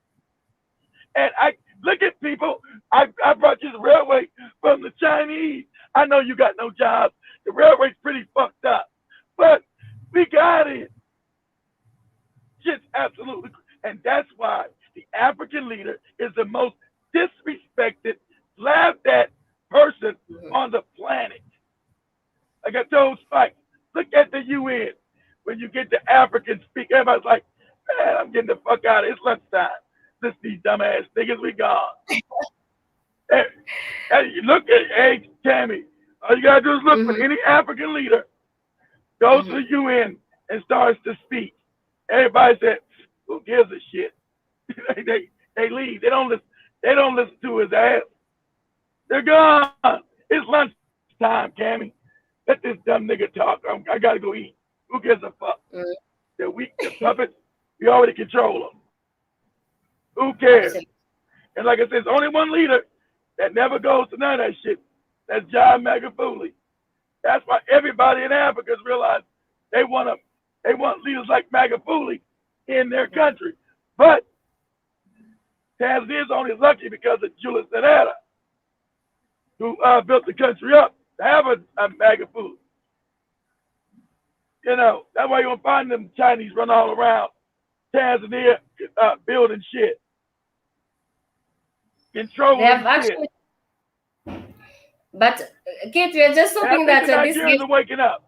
And I look at people. I brought you the railway from the Chinese. I know you got no jobs. The railway's pretty fucked up. But we got it. Just absolutely. And that's why the African leader is the most disrespected, laughed at person on the planet. Like I told Spike, look at the UN. When you get the African speak, everybody's like, man, I'm getting the fuck out of it. It's lunchtime. Listen to these dumbass niggas, we gone. and you look at, hey, Calmie, all you gotta do is look for any African leader, goes to the UN and starts to speak. Everybody said, who gives a shit? they leave. They don't listen to his ass. They're gone. It's lunchtime, Calmie. Let this dumb nigga talk. I gotta go eat. Who gives a fuck? They're weak, they're puppets. We already control them. Who cares? And like I said, there's only one leader that never goes to none of that shit. That's John Magufuli. That's why everybody in Africa has realized they want leaders like Magufuli in their country. But Tanzania is only lucky because of Julius Nyerere, who built the country up to have a Magufuli. You know, that's why you won't find them Chinese run all around Tanzania building shit. Controlling shit. Actually, but Kate, we are just hoping that this Nigerians are waking up.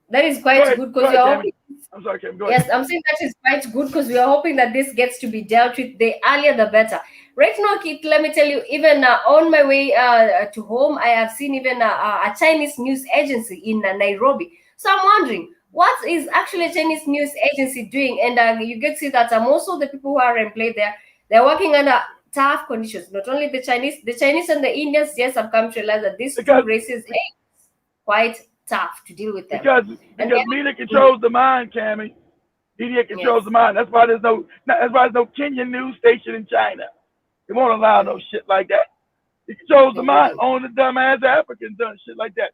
That is quite good because we are hoping. I'm sorry, Kim, go ahead. Yes, I'm saying that is quite good because we are hoping that this gets to be dealt with. The earlier, the better. Right now, Kit, let me tell you, even on my way to home, I have seen even a Chinese news agency in Nairobi. So I'm wondering, what is actually a Chinese news agency doing? And you get to see that most of the people who are employed there, they're working under tough conditions. Not only the Chinese and the Indians, yes, have come to realize that these two races are quite tough to deal with them. Because media controls the mind, Calmie. Media controls the mind. That's why there's no Kenyan news station in China. They won't allow no shit like that. It controls the mind. Only the dumbass Africans done shit like that.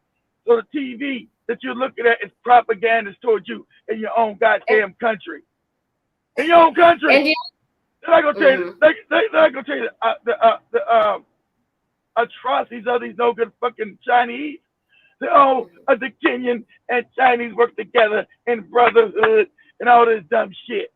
So the TV that you're looking at is propaganda towards you in your own goddamn country. In your own country. They're not gonna tell you. They're not gonna tell you the atrocities of these no good fucking Chinese. The Kenyan and Chinese work together in brotherhood and all this dumb shit.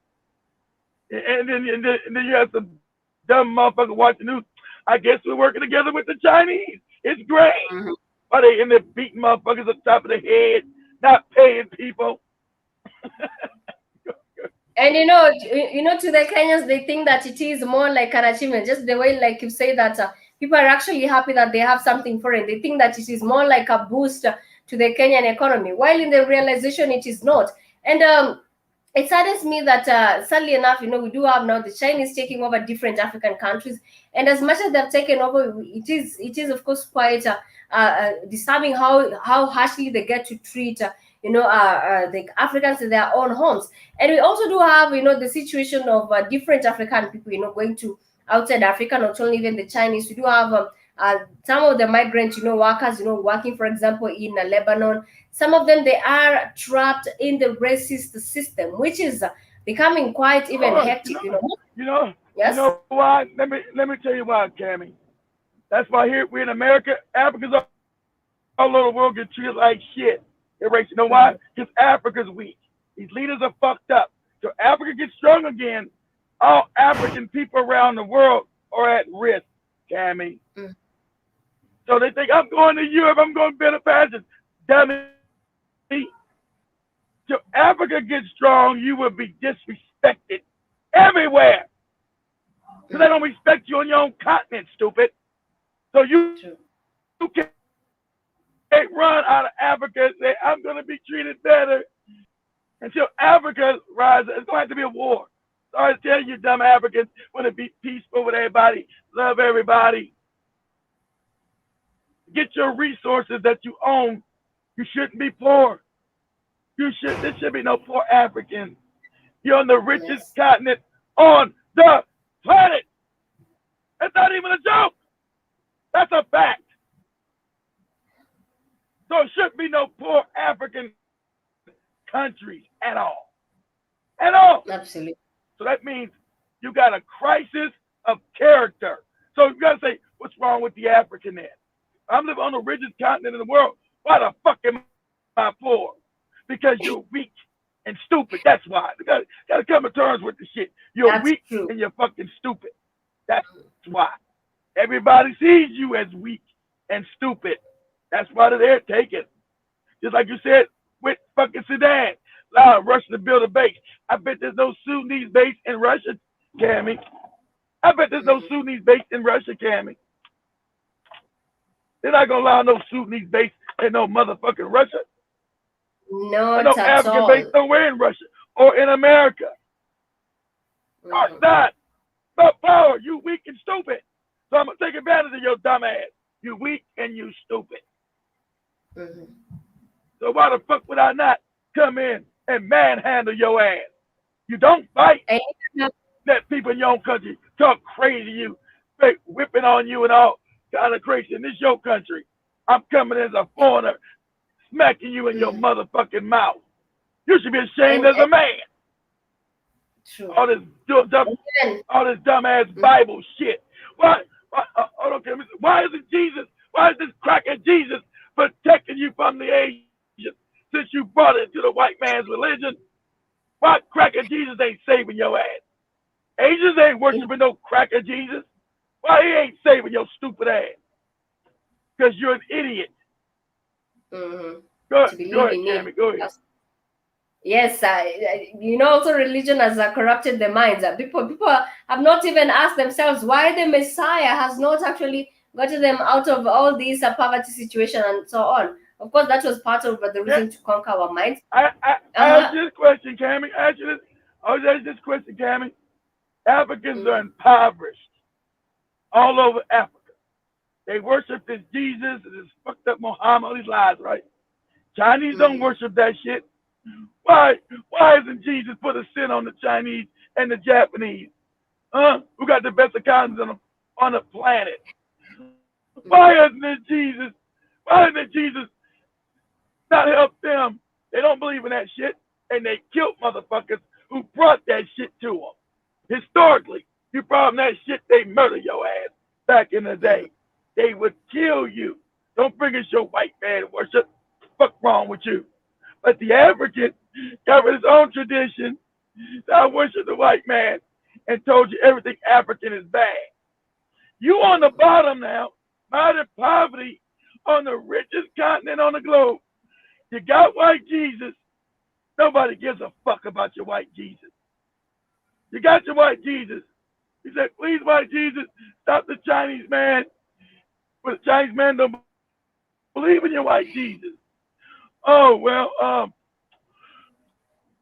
And then you have some dumb motherfucker watching news. I guess we're working together with the Chinese. It's great. Mhm. Why they in there beating motherfuckers on top of the head, not paying people? And to the Kenyans, they think that it is more like an achievement, just the way, like you say, that people are actually happy that they have something foreign. They think that it is more like a boost to the Kenyan economy, while in the realization it is not. And it saddens me that sadly enough, we do have now the Chinese taking over different African countries, and as much as they've taken over, it is of course quite disturbing how harshly they get to treat the Africans in their own homes. And we also do have the situation of different African people going to outside Africa, not only even the Chinese. We do have some of the migrant workers working, for example, in Lebanon. Some of them, they are trapped in the racist system, which is becoming quite even hectic. Yes. You know why? Let me tell you why, Calmie. That's why here we're in America, Africans all over the world get treated like shit. You know why? Because Africa's weak. These leaders are fucked up. So Africa gets strong again. All African people around the world are at risk, Calmie. So they think, I'm going to Europe, I'm going to better passes. Dummy. So Africa gets strong, you will be disrespected everywhere. Because they don't respect you on your own continent, stupid. So you can't run out of Africa and say, I'm going to be treated better. Until Africa rises, it's going to have to be a war. Sorry to tell you, dumb Africans, want to be peaceful with everybody, love everybody. Get your resources that you own. You shouldn't be poor. There should be no poor Africans. You're on the richest continent on the planet. That's not even a joke. That's a fact. So it shouldn't be no poor African countries at all. At all. Absolutely. So that means you got a crisis of character. So you got to say, what's wrong with the African then? I'm living on the richest continent in the world. Why the fuck am I poor? Because you're weak and stupid. That's why. You got to come to terms with the shit. You're weak and you're fucking stupid. That's why. Everybody sees you as weak and stupid. That's why they're taken. Just like you said with fucking Sudan. Allowed Russia to build a base. I bet there's no Sudanese base in Russia, Calmie. I bet there's no Sudanese base in Russia, Calmie. They're not going to allow no Sudanese base in no motherfucking Russia. No African base nowhere in Russia or in America. It's not. But power, you weak and stupid. So I'm going to take advantage of your dumb ass. You weak and you stupid. So why the fuck would I not come in and manhandle your ass? You don't fight. Let people in your own country talk crazy to you, whipping on you and all kind of crazy. And this your country. I'm coming as a foreigner, smacking you in your motherfucking mouth. You should be ashamed as a man. All this dumbass Bible shit. Why isn't Jesus? Why is this cracker Jesus protecting you from the Asians since you brought it to the white man's religion? Why cracker Jesus ain't saving your ass? Asians ain't worshiping no cracker Jesus. Why he ain't saving your stupid ass? Because you're an idiot. Go ahead, Calmie, go ahead. Yes, also religion has corrupted the minds. People have not even asked themselves why the Messiah has not actually gotten them out of all these poverty situation and so on. Of course, that was part of the reason to conquer our minds. I ask you this question, Calmie. I was ask this question, Calmie. Africans are impoverished all over Africa. They worship this Jesus, this fucked up Muhammad, all these lies, right? Chinese don't worship that shit. Why isn't Jesus put a sin on the Chinese and the Japanese? Who got the best economies on the planet? Why isn't it Jesus? Why isn't Jesus not help them? They don't believe in that shit, and they killed motherfuckers who brought that shit to them. Historically, you brought them that shit, they murder your ass back in the day. They would kill you. Don't bring us your white man worship. Fuck wrong with you? But the African got his own tradition. I worship the white man and told you everything African is bad. You on the bottom now, out in poverty on the richest continent on the globe. You got white Jesus. Nobody gives a fuck about your white Jesus. You got your white Jesus. He said, please, white Jesus, stop the Chinese man. But the Chinese man don't believe in your white Jesus. Oh, well,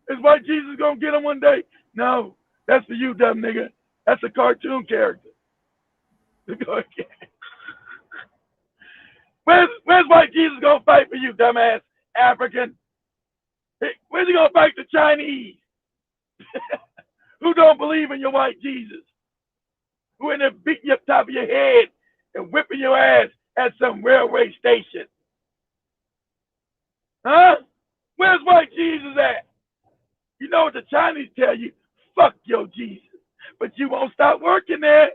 is white Jesus going to get him one day? No, that's for you, dumb nigga. That's a cartoon character. Where's white Jesus going to fight for you, dumbass African? Where's he going to fight the Chinese? Who don't believe in your white Jesus? Who in there beating you up top of your head and whipping your ass at some railway station? Huh? Where's white Jesus at? You know what the Chinese tell you? Fuck your Jesus. But you won't stop working there.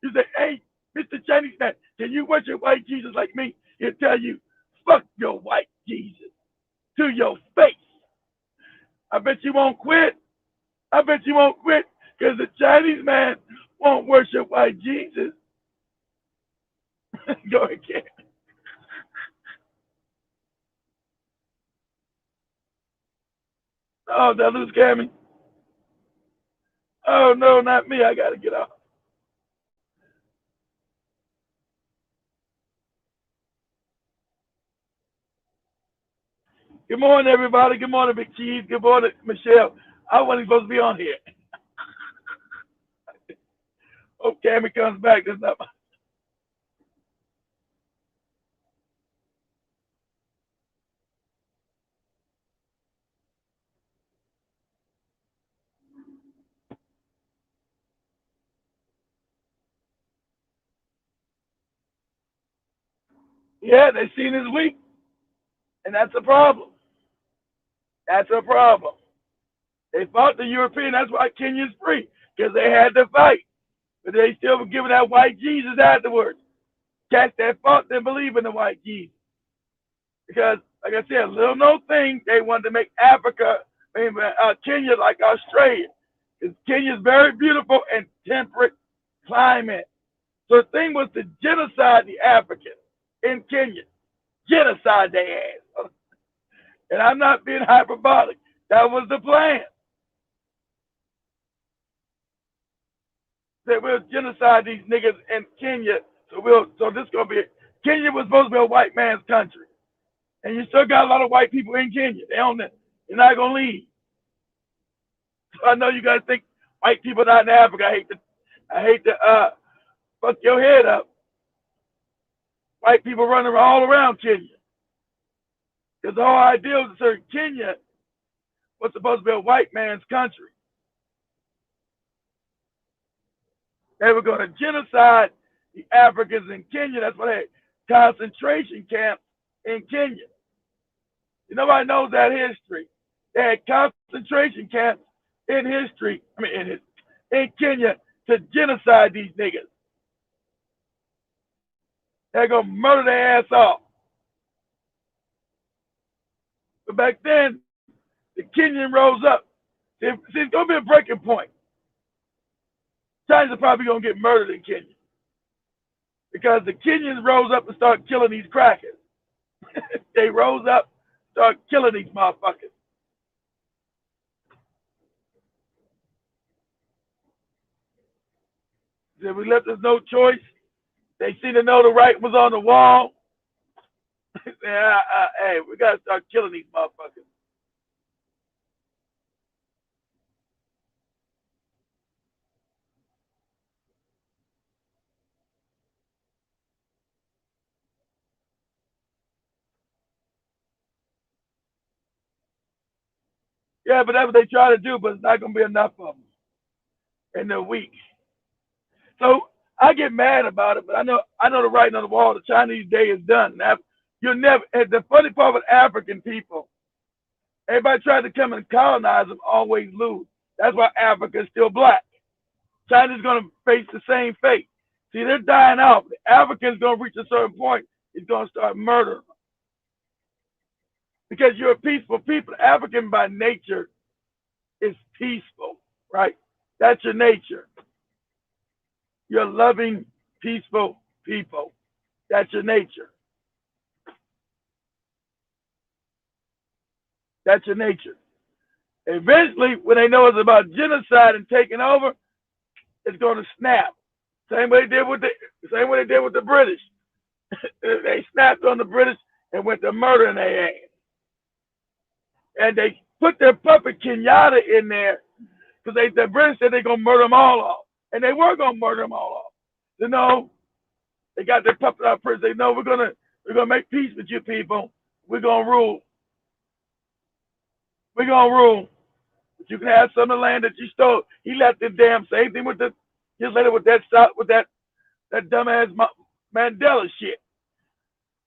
You say, hey, Mr. Chinese man, can you worship white Jesus like me? He'll tell you, fuck your white Jesus to your face. I bet you won't quit. I bet you won't quit because the Chinese man won't worship white Jesus. Go again. Oh, did I lose Calmie? Oh, no, not me. I got to get off. Good morning, everybody. Good morning, Big Cheese. Good morning, Michelle. I wasn't supposed to be on here. Hope Calmie comes back. That's not my... Yeah, they seen this week, and that's a problem. That's a problem. They fought the European. That's why Kenya's free, because they had to fight. But they still were giving that white Jesus afterwards. Cats that fought didn't believe in the white Jesus. Because, like I said, little no thing, they wanted to make Kenya like Australia. Because Kenya's very beautiful and temperate climate. So the thing was to genocide the Africans in Kenya. Genocide their ass. And I'm not being hyperbolic. That was the plan. That we'll genocide these niggas in Kenya. So this gonna be Kenya was supposed to be a white man's country. And you still got a lot of white people in Kenya. They're not gonna leave. So I know you guys think white people not in Africa. I hate to fuck your head up. White people running all around Kenya. Because the whole idea was that Kenya was supposed to be a white man's country. They were going to genocide the Africans in Kenya. That's why they had concentration camps in Kenya. Nobody knows that history. They had concentration camps in Kenya to genocide these niggas. They're going to murder their ass off. But back then, the Kenyan rose up. See, it's going to be a breaking point. Chinese are probably going to get murdered in Kenya. Because the Kenyans rose up and started killing these crackers. They rose up, started killing these motherfuckers. If we left us no choice, they seem to know the right was on the wall. Hey, we got to start killing these motherfuckers. Yeah, but that's what they try to do, but it's not going to be enough of them. And they're weak. So I get mad about it, but I know the writing on the wall. The Chinese day is done. Now, you'll never. And the funny part with African people, everybody tries to come and colonize them, always lose. That's why Africa is still black. China's going to face the same fate. See, they're dying out. The Africans going to reach a certain point. He's going to start murdering them. Because you're a peaceful people. African by nature is peaceful, right? That's your nature. You're loving, peaceful people. That's your nature. That's your nature. Eventually, when they know it's about genocide and taking over, it's going to snap. Same way they did with the British. They snapped on the British and went to murdering their ass. And they put their puppet Kenyatta in there because the British said they're going to murder them all off. And they were going to murder them all off. You know, they got their puppet out first. They know we're gonna make peace with you people. We're going to rule. We're going to rule. But you can have some of the land that you stole. He left the damn same thing with just later with that dumbass Mandela shit.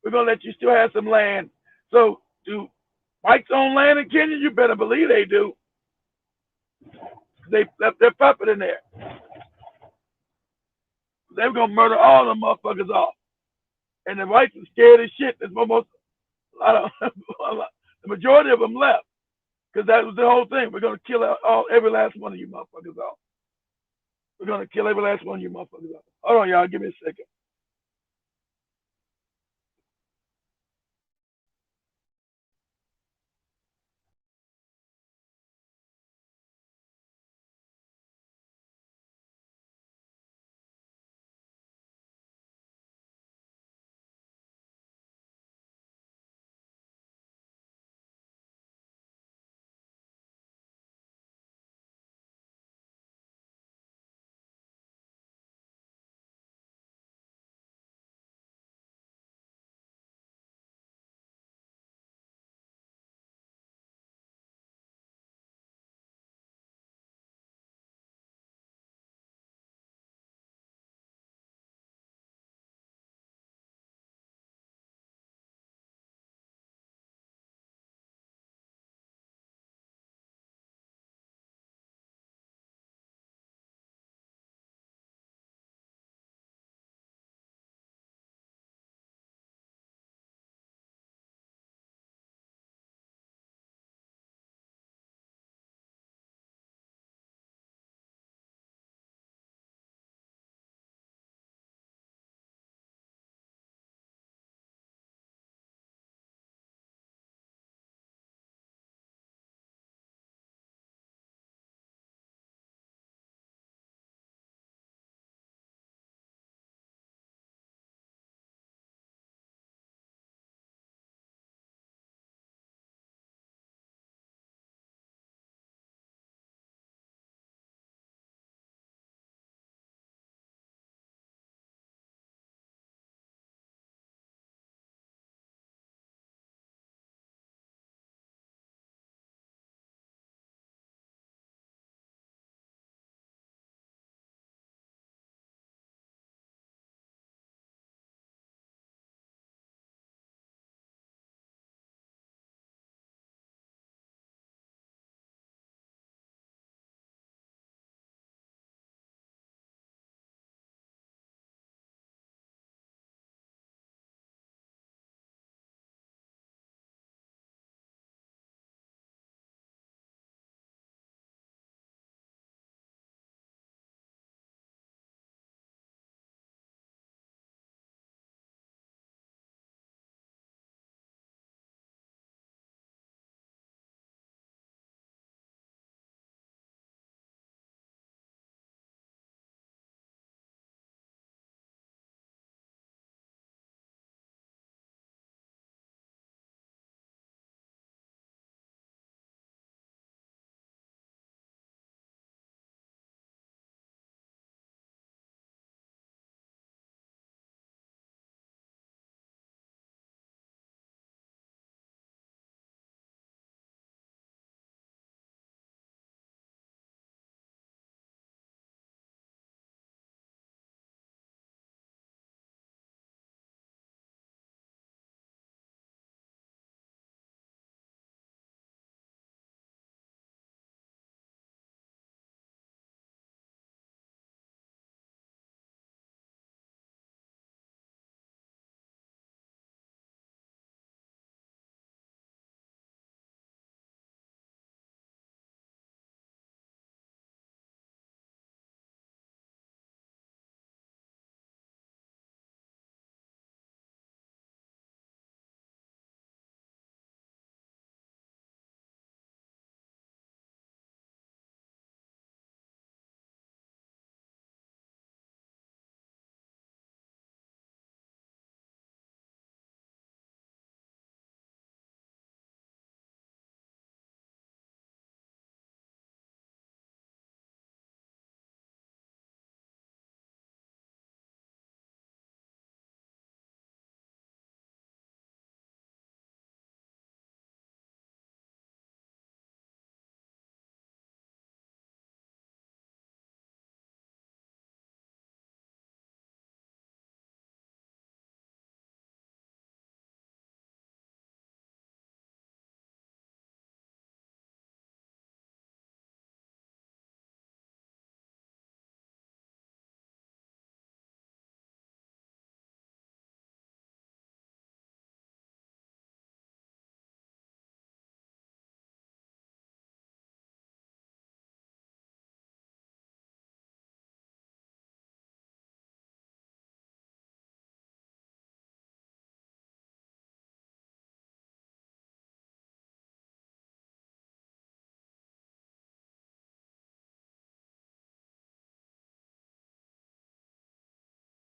We're going to let you still have some land. So do whites own land in Kenya? You better believe they do. They left their puppet in there. They were going to murder all them motherfuckers off. And the whites are scared as shit. There's almost the majority of them left. Because that was the whole thing. We're going to kill every last one of you motherfuckers off. We're going to kill every last one of you motherfuckers off. Hold on, y'all. Give me a second.